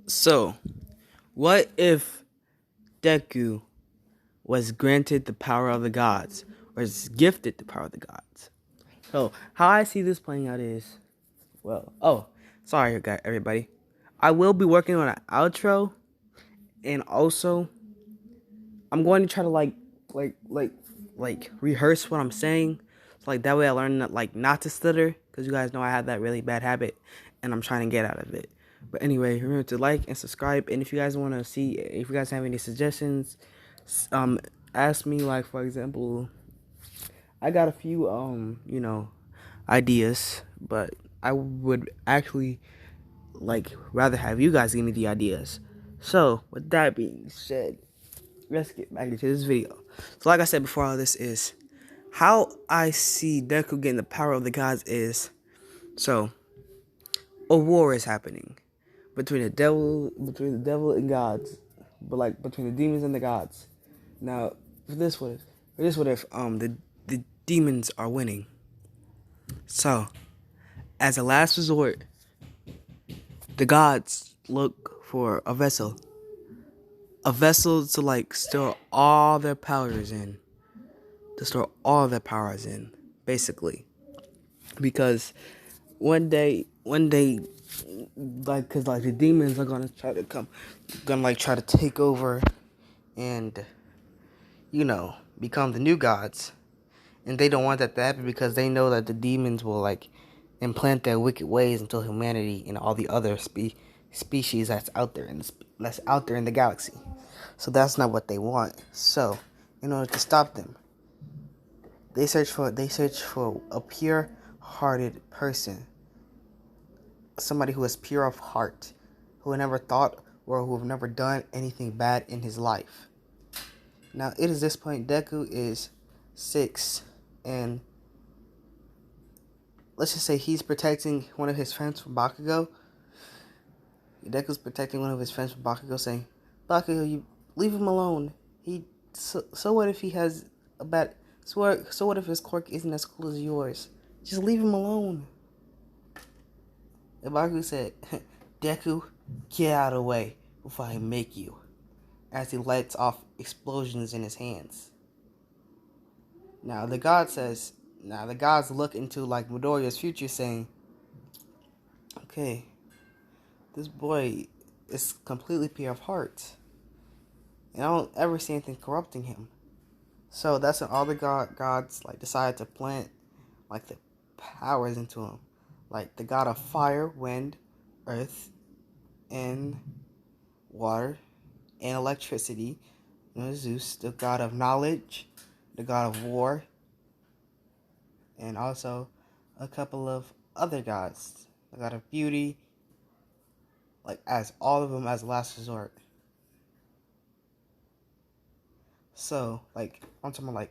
So, what if Deku was granted the power of the gods, or is gifted the power of the gods? So, how I see this playing out is, sorry, everybody. I will be working on an outro, and also I'm going to try to rehearse what I'm saying, so that way I learn not to stutter, because you guys know I have that really bad habit, and I'm trying to get out of it. But anyway, remember to like and subscribe, and if you guys want to see, if you guys have any suggestions, um, ask me. Like, for example, I got a few ideas, but I would actually rather have you guys give me the ideas. So with that being said, let's get back into this video. So like I said before, all this is how I see Deku getting the power of the gods is, so a war is happening between the devil and gods, but between the demons and the gods. Now, for this, what if the demons are winning? So, as a last resort, the gods look for a vessel to store all their powers in, basically, because one day, cause the demons are gonna try to take over and become the new gods, and they don't want that to happen because they know that the demons will implant their wicked ways into humanity and all the other species that's out there in the galaxy. So that's not what they want. So, in order to stop them, they search for a pure-hearted person, somebody who is pure of heart, who never thought or who have never done anything bad in his life. Now, it is this point Deku is 6, and let's just say he's protecting one of his friends from Bakugo. Deku's protecting one of his friends from Bakugo, saying, "Bakugo, you leave him alone. So what if he has a bad? So what if his quirk isn't as cool as yours? Just leave him alone." And Bakugo said, "Deku, get out of the way before I make you," as he lights off explosions in his hands. Now the gods look into Midoriya's future, saying, "Okay, this boy is completely pure of heart, and I don't ever see anything corrupting him." So that's when all the gods decide to plant the powers into him, the god of fire, wind, earth, and water, and electricity. Zeus, the god of knowledge, the god of war, and also a couple of other gods, the god of beauty, as all of them as last resort. So, I'm talking about,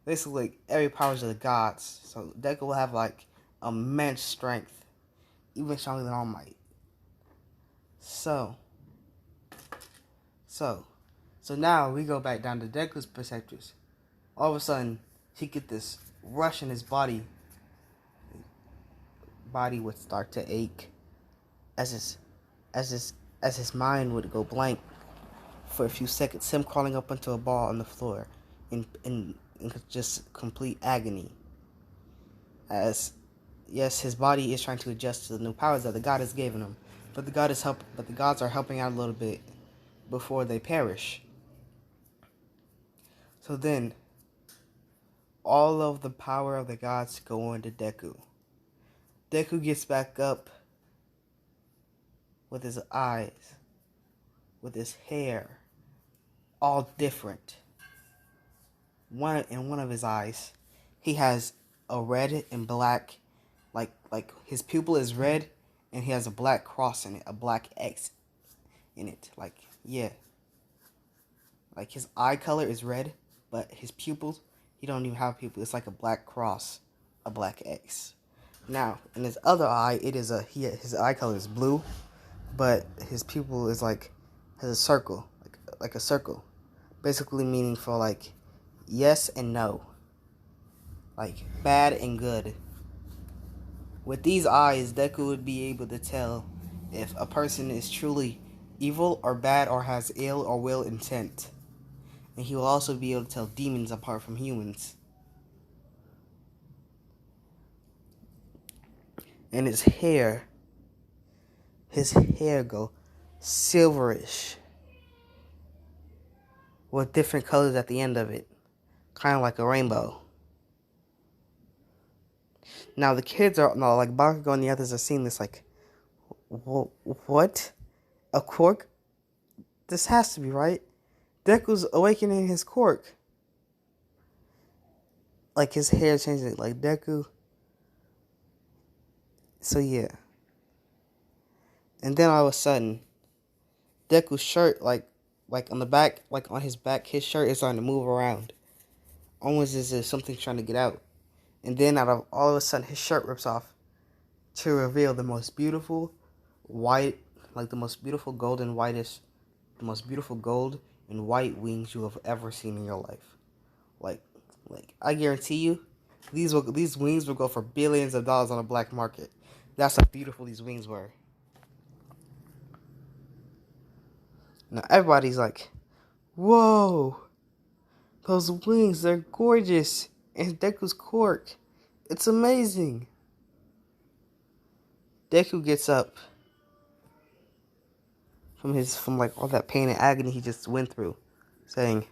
basically, every powers of the gods. So, Deku will have, immense strength, even stronger than All Might. So now we go back down to Deku's perceptors. All of a sudden, he get this rush in his body. Body would start to ache, as his mind would go blank for a few seconds. Him crawling up into a ball on the floor, in just complete agony. As yes, his body is trying to adjust to the new powers that the god has given him, but the gods are helping out a little bit before they perish. So then, all of the power of the gods go into Deku. Deku gets back up with his eyes, with his hair, all different. In one of his eyes, he has a red and black, like his pupil is red, and he has a black cross in it, a black X in it. His eye color is red, but his pupils, he don't even have pupils. It's like a black cross, a black X. Now, in his other eye, his eye color is blue, but his pupil is has a circle, like a circle, basically meaning for yes and no, bad and good. With these eyes, Deku would be able to tell if a person is truly evil or bad or has ill or will intent. And he will also be able to tell demons apart from humans. And his hair go silverish with different colors at the end of it, kind of like a rainbow. Now the kids are like Bakugo and the others are seeing this like, what? A quirk? This has to be right. Deku's awakening his quirk. Like his hair changing, like Deku. So yeah. And then all of a sudden, Deku's shirt, like on the back, like on his back, his shirt is starting to move around. Almost as if something's trying to get out. And then all of a sudden, his shirt rips off to reveal the most beautiful white, like the most beautiful gold and white wings you have ever seen in your life. Like I guarantee you, these wings will go for billions of dollars on the black market. That's how beautiful these wings were. Now everybody's like, whoa, those wings, they're gorgeous. And Deku's quirk, it's amazing. Deku gets up from like all that pain and agony he just went through, saying,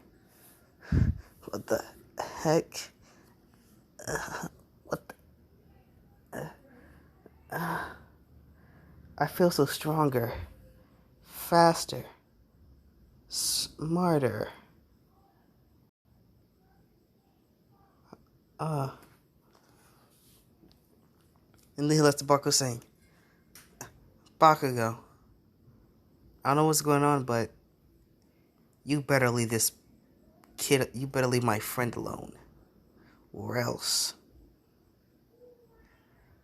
what the heck? I feel so stronger, faster, smarter. And then he lets the Bakugo saying, Bakugo, I don't know what's going on, but you better leave my friend alone. Or else.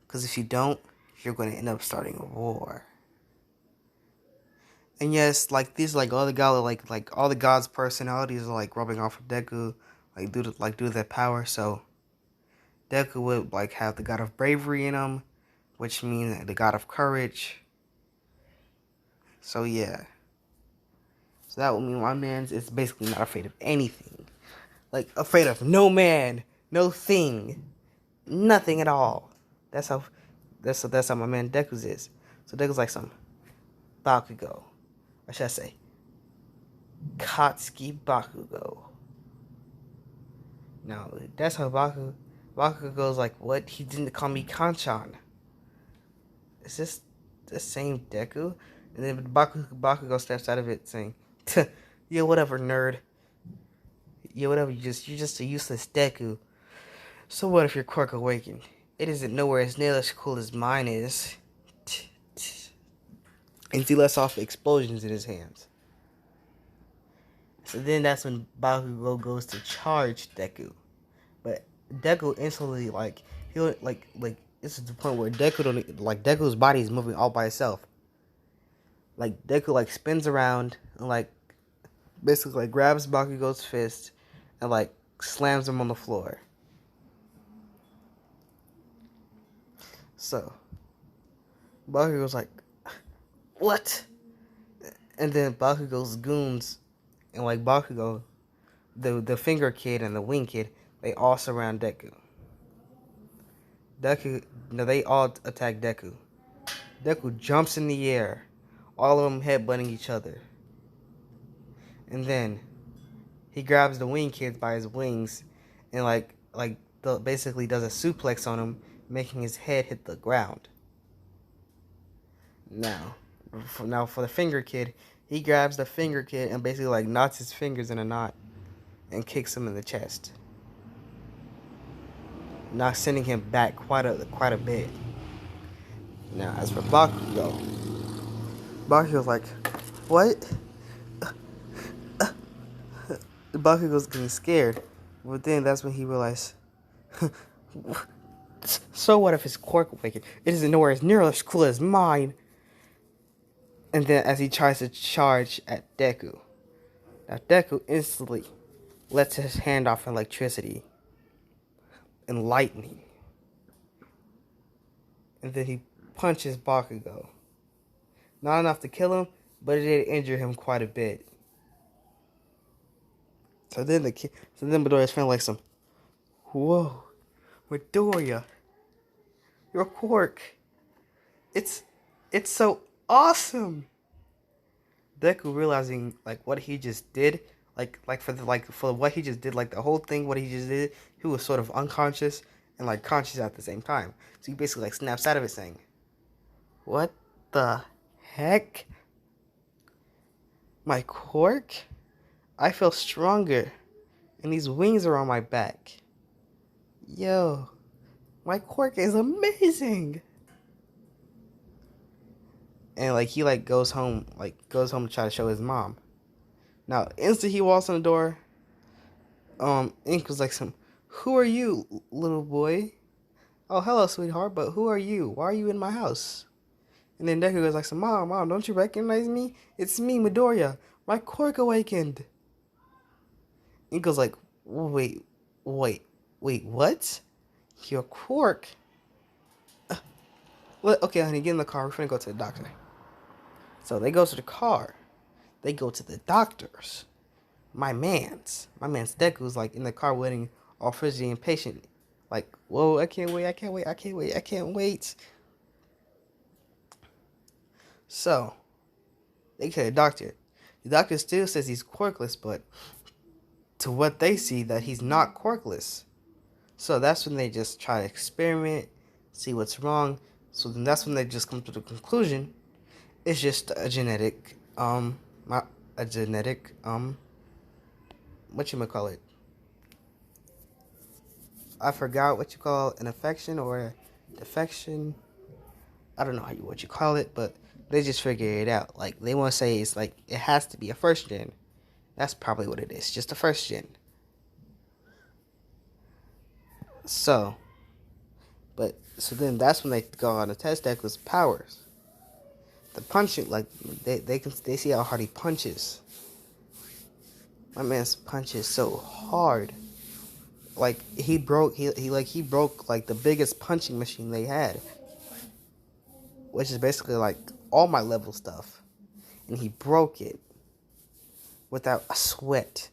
Because if you don't, you're going to end up starting a war. And yes, like these, like all the all the gods' personalities are like rubbing off of Deku, due to their power. So Deku would like have the god of bravery in him, which means the god of courage. So yeah. So that would mean my man's is basically not afraid of anything. Like afraid of no man, no thing, nothing at all. That's how my man Deku's is. So Deku's like some Bakugo. Or should I say Katsuki Bakugo. Now that's how Bakugo's like, what? He didn't call me Kanchan. Is this the same Deku? And then Bakugo steps out of it saying, yeah, whatever, nerd. Yeah, whatever, you're just a useless Deku. So what if your quirk awakened? It isn't nowhere as near as cool as mine is. And he lets off explosions in his hands. So then that's when Bakugo goes to charge Deku. But Deku instantly, this is the point where Deku's body is moving all by itself. Like, Deku, spins around and, basically, grabs Bakugo's fist and, slams him on the floor. So, Bakugo's like, what? And then Bakugo's goons and, Bakugo, the Finger Kid and the Wing Kid, they all surround Deku. They all attack Deku. Deku jumps in the air, all of them headbutting each other. And then he grabs the Wing Kid by his wings and basically does a suplex on him, making his head hit the ground. Now for the Finger Kid, he grabs the Finger Kid and basically knots his fingers in a knot and kicks him in the chest, now sending him back quite a bit. Now as for Bakugo's like, what? Bakugo's getting scared, but then that's when he realized, so what if his quirk awakened? It isn't nowhere as near as cool as mine. And then as he tries to charge at Deku, now Deku instantly lets his hand off electricity and lightning. And then he punches Bakugo. Not enough to kill him, but it did injure him quite a bit. So then Midoriya's feeling like some, whoa, Midoriya, your quirk, it's so awesome. Deku realizing like what he just did, for what he just did, like the whole thing, what he just did, he was sort of unconscious and like conscious at the same time. So he basically like snaps out of it saying, "What the heck? My quirk? I feel stronger, and these wings are on my back. Yo, my quirk is amazing." And like he like goes home to try to show his mom. Now, instant he walks on the door, Ink was like some, "Who are you, little boy?" "Oh, hello, sweetheart, but who are you? Why are you in my house?" And then Deku goes like some, Mom, don't you recognize me? It's me, Midoriya. My quirk awakened." Ink was like, wait, what? Your quirk? Well, okay, honey, get in the car. We're finna go to the doctor. So they go to the car. They go to the doctor's. My man's Deku's like in the car waiting, all frizzy and impatient. Like, whoa, I can't wait. So, they get the doctor. The doctor still says he's quirkless, but to what they see, that he's not quirkless. So that's when they just try to experiment, see what's wrong. So then that's when they just come to the conclusion it's just a genetic, what you might call it? I forgot what you call an affection or a defection. I don't know what you call it, but they just figure it out. Like, they want to say it's like, it has to be a first gen. That's probably what it is, just a first gen. So then that's when they go on to test Deku's powers. The punching, like, they see how hard he punches. My man's punches so hard. Like, he broke like the biggest punching machine they had, which is basically like all my level stuff, and he broke it without a sweat.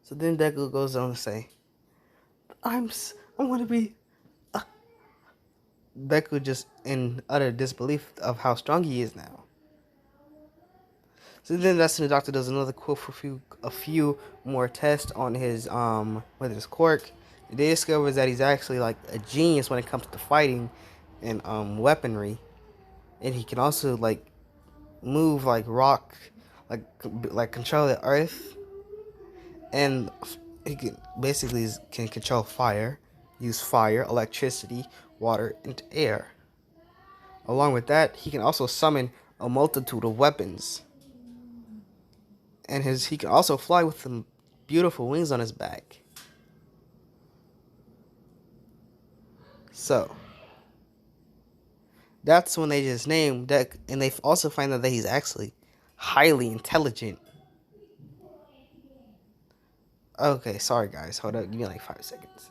So then Deku goes on to say, I want to be. Deku just in utter disbelief of how strong he is now. So then that's when the doctor does another quote for a few more tests on his with his quirk. They discover that he's actually like a genius when it comes to fighting and weaponry, and he can also like move like rock, like control the earth, and he can control fire, use fire, electricity, water, and air. Along with that, he can also summon a multitude of weapons. And he can also fly with some beautiful wings on his back. So that's when they just named Deku, and they also find out that he's actually highly intelligent. Okay, sorry guys, hold up, give me like 5 seconds.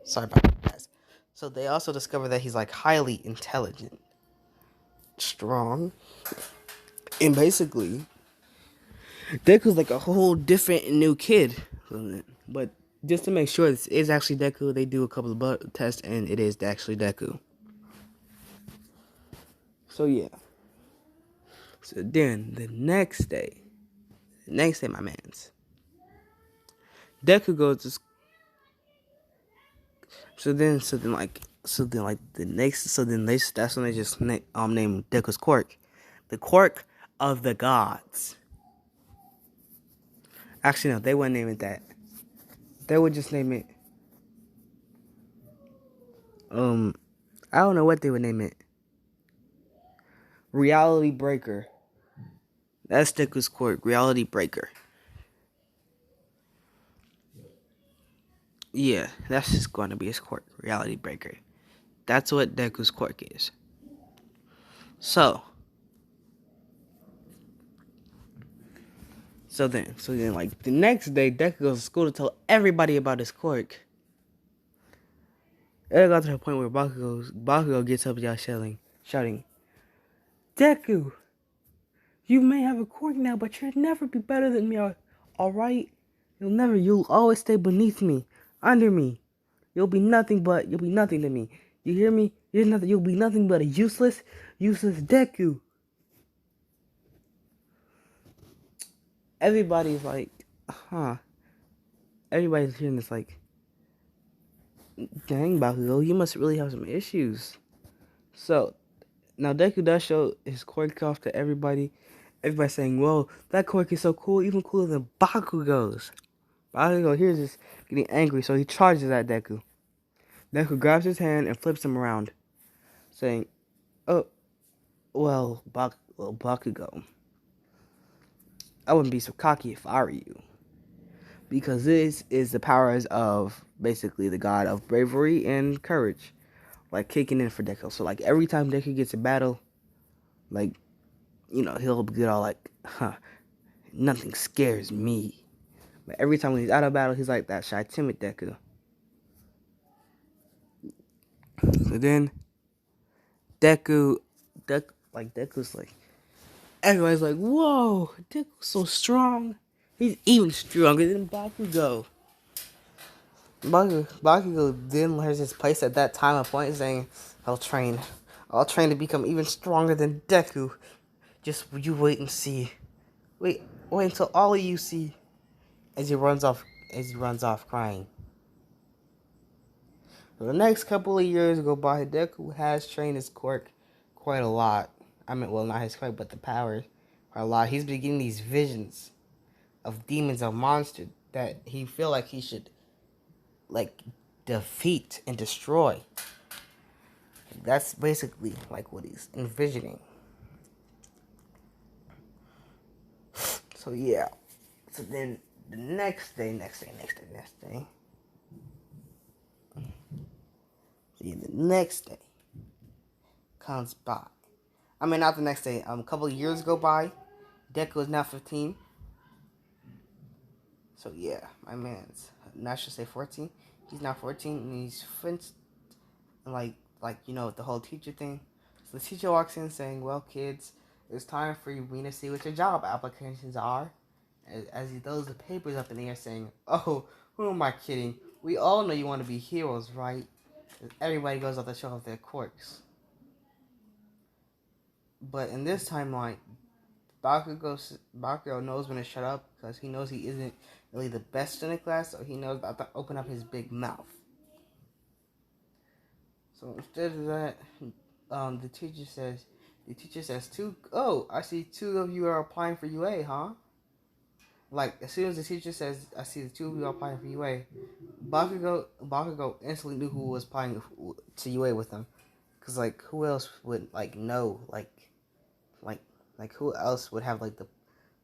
Sorry about that, guys. So they also discover that he's like highly intelligent, strong, and basically Deku's like a whole different new kid. But just to make sure this is actually Deku, they do a couple of blood tests, and it is actually Deku. So yeah. So then the next day, my man's Deku goes to. So then that's when they just name Deku's quirk, the quirk of the gods. Actually, no, they wouldn't name it that. They would just name it. I don't know what they would name it. Reality Breaker. That's Deku's quirk, Reality Breaker. Yeah, that's just going to be his quirk, Reality Breaker. That's what Deku's quirk is. So then, like the next day, Deku goes to school to tell everybody about his quirk. It got to the point where Bakugo gets up, y'all shouting, Deku, you may have a quirk now, but you'll never be better than me, alright? You'll always stay beneath me, under me. You'll be nothing to me. You hear me? You'll be nothing but a useless Deku. Everybody's like, huh. Everybody's hearing this like, dang, Bakugo, you must really have some issues. So, now Deku does show his quirk off to everybody. Everybody's saying, whoa, that quirk is so cool, even cooler than Bakugo's. Bakugo here's this getting angry, so he charges at Deku. Deku grabs his hand and flips him around, saying, oh, well, Bakugo, I wouldn't be so cocky if I were you. Because this is the powers of basically the god of bravery and courage, like kicking in for Deku. So like every time Deku gets a battle, like, you know, he'll get all like, huh, nothing scares me. But every time when he's out of battle, he's like that shy, timid Deku. So then Deku's like, everybody's like, whoa, Deku's so strong. He's even stronger than Bakugo. Bakugo then learns his place at that time of point, saying, I'll train to become even stronger than Deku. Just you wait and see. Wait until all of you see. As he runs off crying. So the next couple of years go by. Deku has trained his quirk quite a lot. I mean, well, not his quirk, but the power quite a lot. He's been getting these visions of demons, of monsters that he feel like he should like defeat and destroy. That's basically like what he's envisioning. So yeah. So then the next day. So yeah, the next day comes by. I mean, not the next day. A couple of years go by. Deku is now 15. So yeah, my man's not should say 14. He's now 14 and he's friends like you know the whole teacher thing. So the teacher walks in saying, "Well, kids, it's time for you to see what your job applications are." As he throws the papers up in the air, saying, "Oh, who am I kidding? We all know you want to be heroes, right?" Everybody goes off to show off their quirks. But in this timeline, Bakugo knows when to shut up because he knows he isn't really the best in the class, so he knows about to open up his big mouth. So instead of that, the teacher says, I see two of you are applying for UA, huh? Like, as soon as the teacher says, I see the two of you are applying for UA, Bakugo instantly knew who was applying to UA with him. Because, like, who else would, like, know, like, who else would have, like,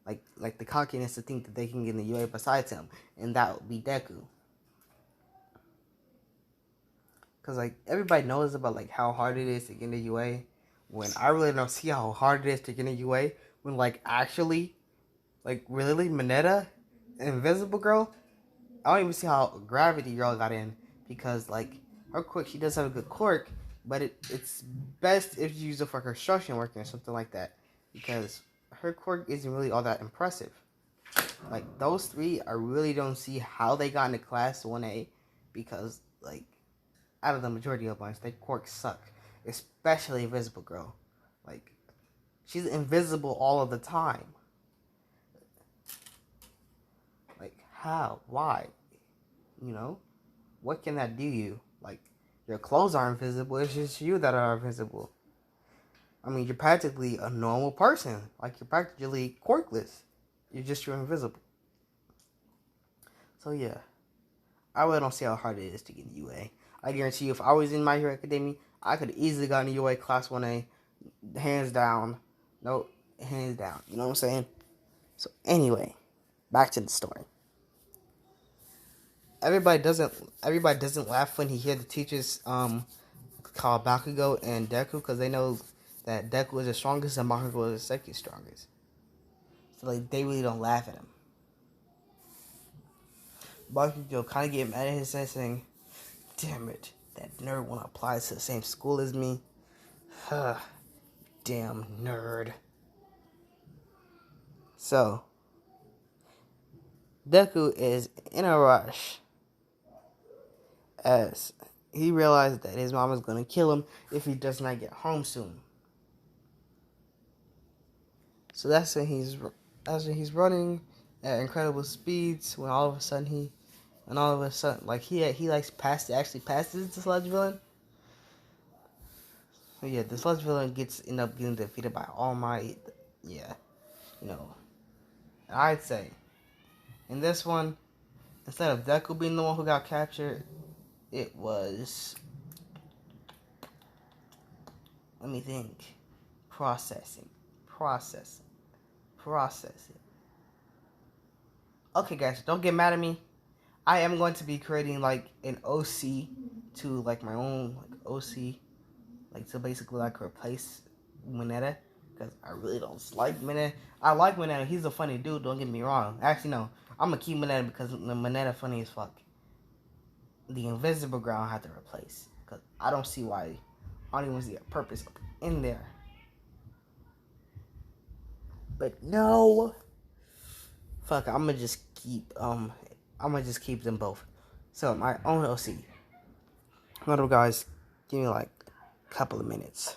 the cockiness to think that they can get in the UA besides him? And that would be Deku. Because, like, everybody knows about, like, how hard it is to get into UA. When I really don't see how hard it is to get into UA. When, like, actually, like, really, Mineta, Invisible Girl, I don't even see how Gravity Girl got in. Because, like, her quirk, she does have a good quirk. But it's best if you use it for construction work or something like that. Because her quirk isn't really all that impressive. Like, those three, I really don't see how they got into Class 1A. Because, like, out of the majority of ones, their quirks suck. Especially Invisible Girl. Like, she's invisible all of the time. Like, how? Why? You know? What can that do you? Like, your clothes are invisible. It's just you that are invisible. I mean, you're practically a normal person. Like, you're practically quirkless. You're invisible. So, yeah. I really don't see how hard it is to get UA. I guarantee you, if I was in My Hero Academia, I could easily gotten UA Class 1A. Hands down. No, hands down. You know what I'm saying? So, anyway, back to the story. Everybody doesn't laugh when he hear the teachers call Bakugo and Deku because they know that Deku is the strongest and Bakugo is the second strongest. So like they really don't laugh at him. Bakugo kind of get mad at his head saying, "Damn it, That nerd wanna apply to the same school as me. Huh. Damn nerd. So, Deku is in a rush as he realized that his mom is gonna kill him if he does not get home soon. So that's when he's running at incredible speeds when all of a sudden like he likes actually passes the Sludge villain. So yeah, the Sludge villain end up getting defeated by All Might. Yeah, you know, I'd say in this one, instead of Deku being the one who got captured, it was, let me think, processing. Okay, guys, don't get mad at me. I am going to be creating like an OC to like my own like OC, like to basically like replace Mineta, because I really don't like Mineta. I like Mineta; he's a funny dude. Don't get me wrong. Actually, no, I'm gonna keep Mineta because Mineta funny as fuck. The invisible ground I have to replace because I don't see why. I don't even see a purpose in there. But no, fuck. I'm gonna just keep them both. So my own OC. Hold on, guys. Give me like a couple of minutes.